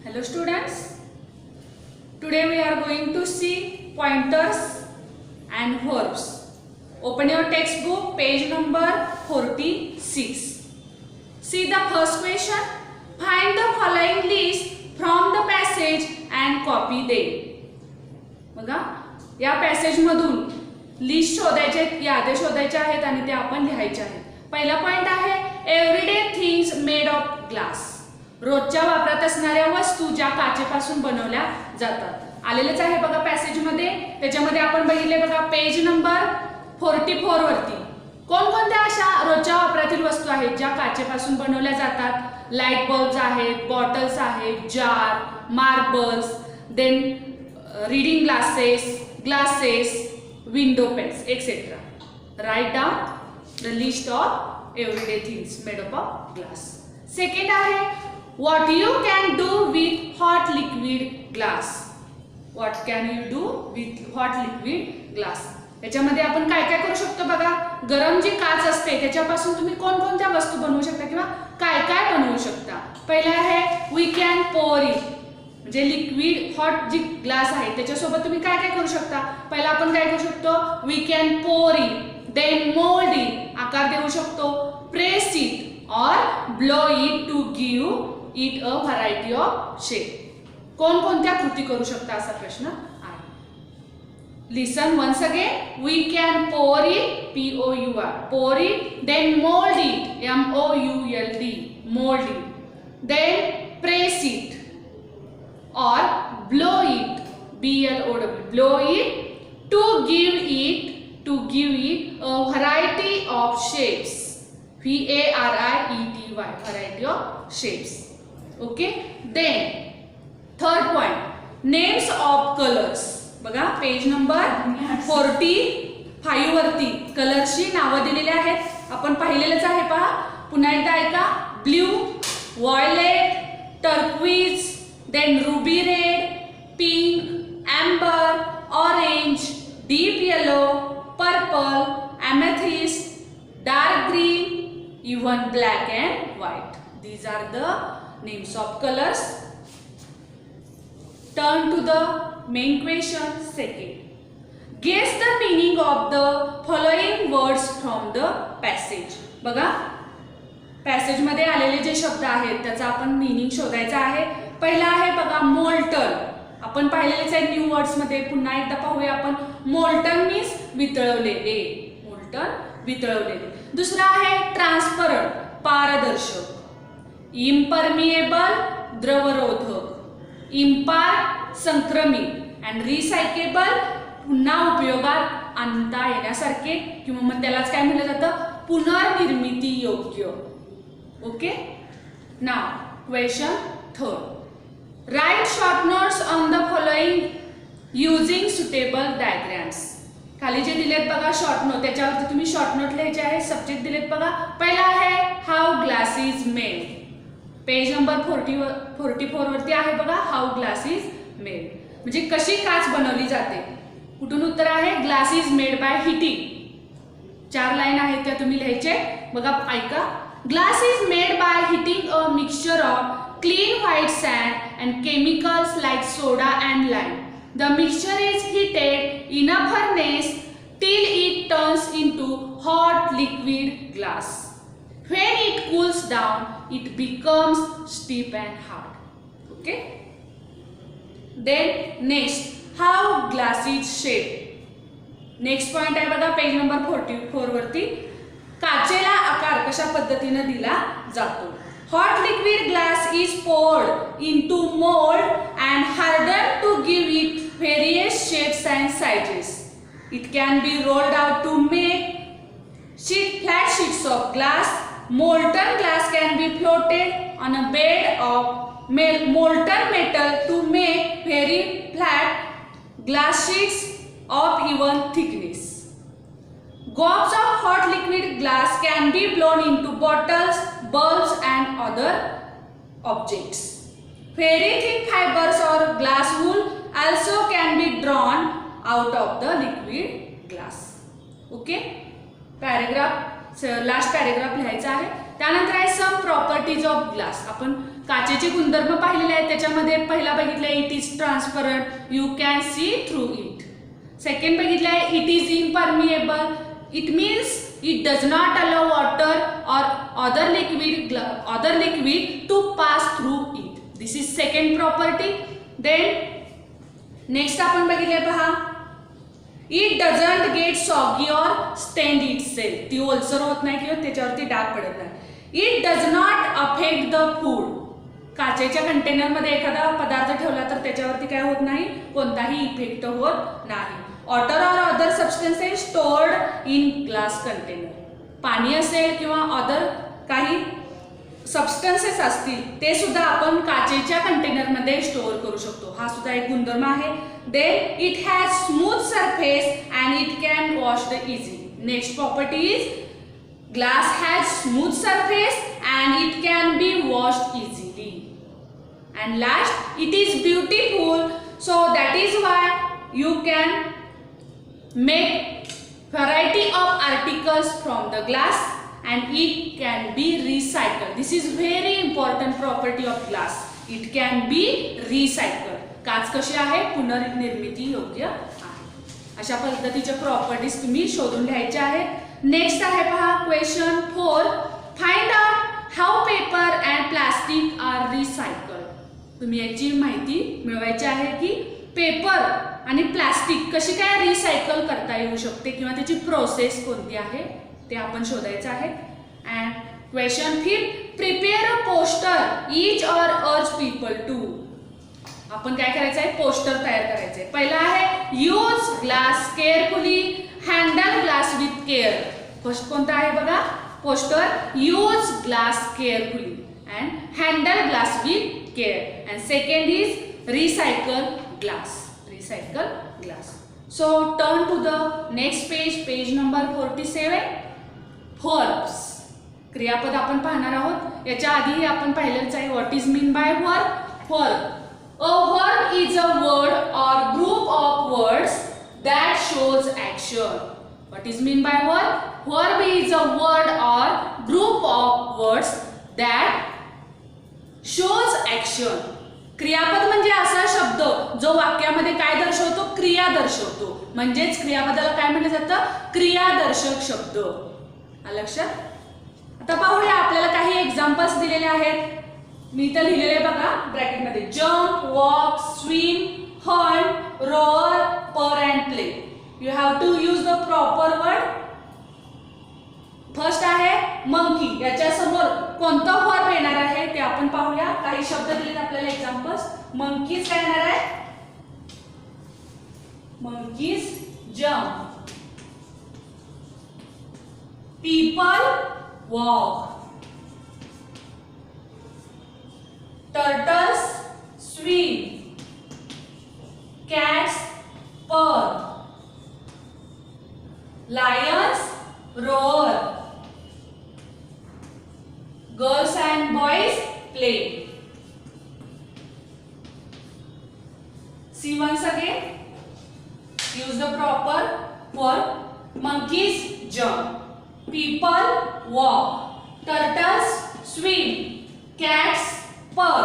Hello students, today we are going to see pointers and verbs. Open your textbook, page number 46. See the first question. Find the following list from the passage and copy them. बघा, या passage मधून list शोधायचे, याद्या शोधायच्या आहेत आणि ते आपण लिहायचे आहेत. पहिला पॉइंट आहे everyday things made of glass. रोजच्या वापरात असणाऱ्या वस्तू ज्या काचेपासून बनवल्या जातात. आलेलेच आहे बघा पॅसेज मध्ये. त्याच्यामध्ये आपण बघितले बघा पेज नंबर 44 वरती कोणकोणत्या अशा रोजच्या वापरातील वस्तू आहेत ज्या काचेपासून बनवल्या जातात. लाईट बल्ब्स आहेत, बॉटल्स आहेत, jar, marbles, then reading glasses, window panes etcetera. Right down the list of everyday things made up of glass. Second आहे what you can do with hot liquid glass. What can you do with hot liquid glass? याच्यामध्ये आपण काय काय करू शकतो बघा. गरम जी काच असते त्याच्यापासून तुम्ही कोणकोणत्या वस्तू बनवू शकता किंवा काय काय बनवू शकता. पहिला आहे वी कॅन पोर इट, म्हणजे लिक्विड हॉट जी ग्लास आहे त्याच्यासोबत तुम्ही काय काय करू शकता. पहिला आपण काय करू शकतो, we can pour it, then mould it, आकार देऊ शकतो, press it or blow it to give it a variety of shape. कोणकोणत्या कृती करू शकता असा प्रश्न आहे. Listen once again. We can pour it, POUR, pour it, then mould it, MOULD, mould it, then press it or blow it, BLOW, blow it to give it a variety of shapes, VARIETY, variety of shapes. Okay. Then third point names of colours. बघा page number 45 वरती कलर्सची नावं दिलेली आहेत. आपण पाहिलेलंच आहे पहा. पुन्हा एकदा ऐका. Blue, violet, turquoise, then ruby red, pink, amber, orange, deep yellow, purple, amethyst, dark green, even black and white. These are the names of colors. Turn to the main question. Second, guess the meaning of the following words from the passage. बघा passage मध्ये आलेले जे शब्द आहेत त्याचा आपण meaning शोधायचा आहे. पहिला आहे बघा मोल्टन. आपण पाहिलेलेच आहे न्यू वर्ड्स मध्ये. पुन्हा एकदा पाहूया आपण. मोल्टन मीन्स वितळवलेले, मोल्टन वितळवलेले. दुसरा आहे ट्रान्सपरंट, पारदर्शक. इम्परमिएबल, द्रवरोधक. इम्पार्ट, संक्रमित. अँड रिसायकेबल, पुन्हा उपयोगात आणता येण्यासारखे किंवा मग त्यालाच काय म्हटलं जातं, पुनर्निर्मिती योग्य. ओके. नाव question third. Write short notes on the following using suitable diagrams. खाली जे दिलेत बघा शॉर्ट नोट, त्याच्यावरती तुम्ही शॉर्ट नोट लिहायचे आहे. सब्जेक्ट दिलेत बघा. पहिला आहे how glass is made. Page number 44 वरती आहे बघा हाऊ ग्लास इज मेड, म्हणजे कशी काच बनवली जाते. कुठून उत्तर आहे, glass is made by heating. 4 line आहेत त्या तुम्ही लिहायचे. बघा ऐका. Glass is made by heating a mixture of clean white sand and chemicals like soda and lime. The mixture is heated in a furnace till it turns into hot liquid glass. When it cools down, it becomes stiff and hard. Okay. Then next, how glass is shaped. Next point आहे बघा page number 44 वरती. काचेला आकार कशा पद्धतीने दिला जातो. Hot liquid glass is poured into mold and hardened to give it various shapes and sizes. It can be rolled out to make flat sheets of glass. Molten glass can be floated on a bed of molten metal to make very flat glass sheets of even thickness. Gobs of hot liquid glass can be blown into bottles, bulbs and other objects. Very thin fibers or glass wool also can be drawn out of the liquid glass. Okay. Paragraph, last paragraph लिहायचा आहे. त्यानंतर आहे some properties of glass. आपण काचेचे गुणधर्म पाहिलेले आहेत. त्याच्यामध्ये पहिला बघितलं it is transparent, you can see through it. Second बघितलं आहे it is impermeable, it means it does not allow water or other liquid to pass through it. This is second property. Then next आपण बघितले पहा it doesn't get soggy or stained itself. ती ओलसर होत नाही किंवा त्याच्यावरती डाग पडत नाही. It does not affect the food. काचेच्या कंटेनर मध्ये एखादा पदार्थ ठेवला तर त्याच्यावरती काय होत नाही, कोणताही इफेक्ट होत नाही. वॉटर और other substances stored in glass container. पाणी असेल किंवा अदर काही सबस्टन्सेस असतील ते सुद्धा आपण काचेच्या कंटेनर मध्ये स्टोअर करू शकतो. हा सुद्धा एक गुणधर्म आहे. Then it has smooth surface and it can wash the easily. Next property is glass has smooth surface and it can be washed easily. And last it is beautiful, so that is why you can make variety of articles from the glass and it can be recycled. This is very important property of glass. It can be recycled. काच कशी आहे, पुनर्निर्मिती योग्य आहे. अशा पद्धतीचे properties तुम्ही शोधून लिहायचे आहेत. नेक्स्ट आहे पहा question 4. Find out how paper and plastic are recycled. तुम्ही याची माहिती मिळवायची आहे की पेपर आणि प्लास्टिक कशी काय रिसायकल करता येऊ शकते किंवा त्याची प्रोसेस कोणती आहे ते आपण शोधायचं आहे. And question 5. Prepare a poster each और अर्ज पीपल टू. आपण काय करायचं आहे, पोस्टर तयार करायचं आहे. पहिला आहे use glass carefully, handle glass with care. First कोणता आहे बघा, poster use glass carefully and handle glass with care. And second is recycle glass. Recycle glass. So turn to the next page, page number 47. Verbs. क्रियापद आपण पाहणार आहोत. याच्या आधीही आपण पाहिलेच आहे what is mean by verb. Verb. A verb is a word or group of words that shows action. What is mean by verb? Verb is a word or group of words that shows action. क्रियापद म्हणजे असा शब्द जो वाक्यामध्ये काय दर्शवतो, क्रिया दर्शवतो. म्हणजेच क्रियापदाला काय म्हटलं जातं, क्रियादर्शक शब्द. लक्षात. आता पाहूया आपल्याला काही एक्झाम्पल्स दिलेले आहेत. मी इथं लिहिलेले बघा ब्रॅकेटमध्ये. Jump, walk, swim, hunt, roar, purr and play. You have to use the proper word. First आहे मंकी. याच्या समोर कोणतं वर्ब येणार आहे ते आपण पाहूया. काही शब्द दिलेत आपल्याला एक्झाम्पल्स. मंकीज काय येणार आहे, monkeys jump, people walk, turtles swim, cats purr, lions roar, girls and boys play. See once again. Use the proper verb. Monkeys jump, people walk, turtles swim, cats purr,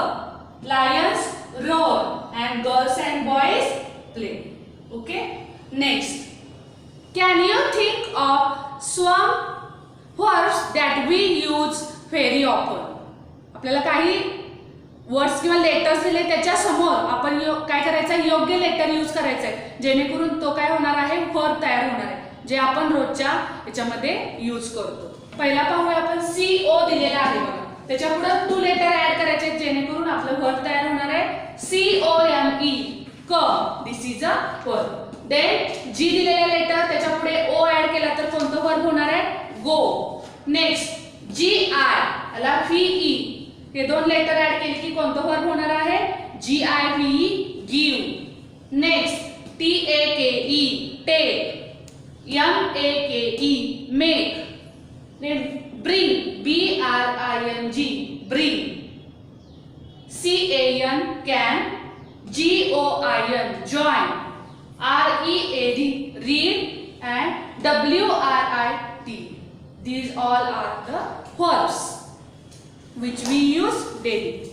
lions roar, and girls and boys play. Okay. Next, can you think of some verbs that we use very often? आपल्याला काही words किंवा letters दिले त्याच्या समोर आपण काय करायचं, योग्य लेटर यूज करायचं आहे जेणेकरून तो काय होणार आहे, वर्ब तयार होणार आहे जे आपण रोजच्या याच्यामध्ये यूज करतो. पहिला पाहूया आपण CO दिलेला आहे बघा. त्याच्या पुढे 2 लेटर ऍड करायचे जेणेकरून आपलं वर्ब तयार होणार आहे COME, come. This is a verb. Then G दिलेला लेटर त्याच्या पुढे O ऍड केला तर कोणतं वर्ब होणार आहे, गो. नेक्स्ट GI याला VE, हे 2 लेटर ऍड केली की कोणतं वर्ब होणार आहे, GIVE, give. Next TAKE, take. MAKE, make. Bring, BRING, bring. CAN, can. JOIN, join. READ, read. And WRIT. These all are the verbs. which we use daily.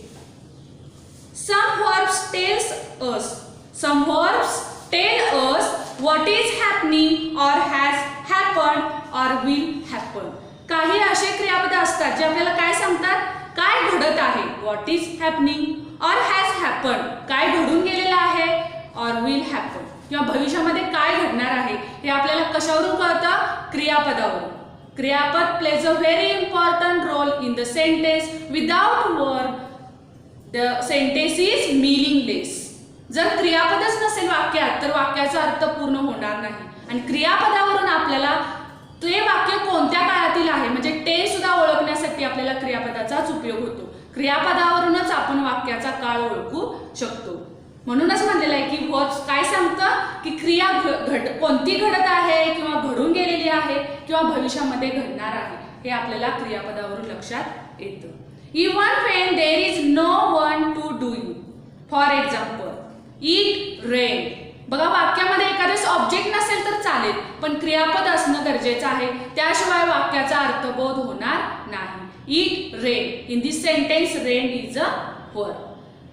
Some verbs tell us what is happening or has happened or will happen. काही असे क्रियापद असतात जे आपल्याला काय सांगतात, काय घडत आहे, what is happening or has happened, काय घडून गेलेलं आहे, or will happen, किंवा भविष्यामध्ये काय घडणार आहे हे आपल्याला कशावरून कळतं, क्रियापदावरून. क्रियापद plays a very important role in the sentence. Without verb the sentence is meaningless. जर क्रियापदच नसेल वाक्यात तर वाक्याचा अर्थ पूर्ण होणार नाही. आणि क्रियापदावरून आपल्याला ते वाक्य कोणत्या काळातील आहे म्हणजे ते सुद्धा ओळखण्यासाठी आपल्याला क्रियापदाचाच उपयोग होतो. क्रियापदावरूनच आपण वाक्याचा काळ ओळखू शकतो. म्हणूनच म्हणलेलं आहे की वर्ब्स काय सांगतं की क्रिया कोणती घडत आहे किंवा घडून गेलेली आहे किंवा भविष्यामध्ये घडणार आहे हे आपल्याला क्रियापदावरून लक्षात येतं. Even when there is no one to do it. For example, it rain. बघा, वाक्यामध्ये एखादेच ऑब्जेक्ट नसेल तर चालेल पण क्रियापद असणं गरजेचं आहे, त्याशिवाय वाक्याचा अर्थबोध होणार नाही. It rain. In this sentence rain is a verb.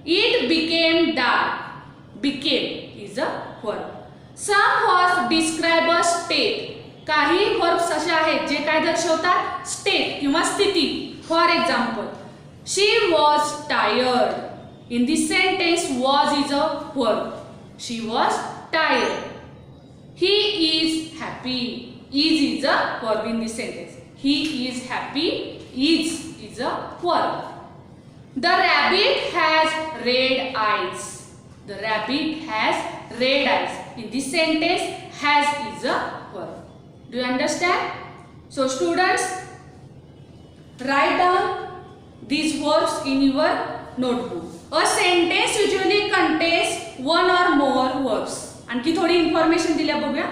It became dark. Became is a verb. Some verbs describe a state. काही verbs असे आहेत जे काय दर्शवतात, स्टेट किंवा स्थिती. For example, she was tired. In this sentence, was is a verb. She was tired. He is happy. Is a verb in this sentence. He is happy. Is a verb. The rabbit has red eyes. The rabbit has red eyes. In this sentence, has is a verb. Do you understand? So students, write down these verbs in your notebook. A sentence usually contains one or more verbs. आणखी थोडी information दिल्या बघूया.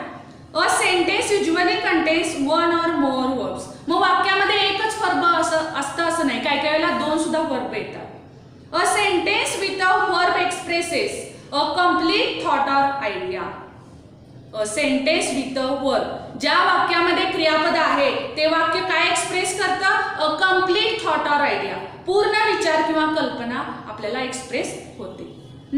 A sentence usually contains one or more verbs. मग वाक्यामध्ये एकच verb असतं असं नाही, काही काही वेळेला दोन सुद्धा वर्ब येतात. A sentence with a verb expresses a complete thought or idea. A sentence with a verb. ज्या वाक्यामध्ये क्रियापद आहे ते वाक्य काय एक्सप्रेस करतं, a complete thought or idea. पूर्ण विचार किंवा कल्पना आपल्याला एक्सप्रेस होते.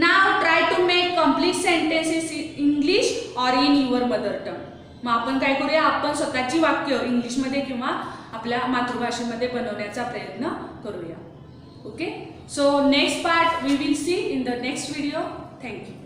Now try to make complete sentences in English or in your mother tongue. मग आपण काय करूया, आपण स्वतःची वाक्य इंग्लिशमध्ये किंवा आपल्या मातृभाषेमध्ये बनवण्याचा प्रयत्न करूया. Okay, so next part we will see in the next video. Thank you.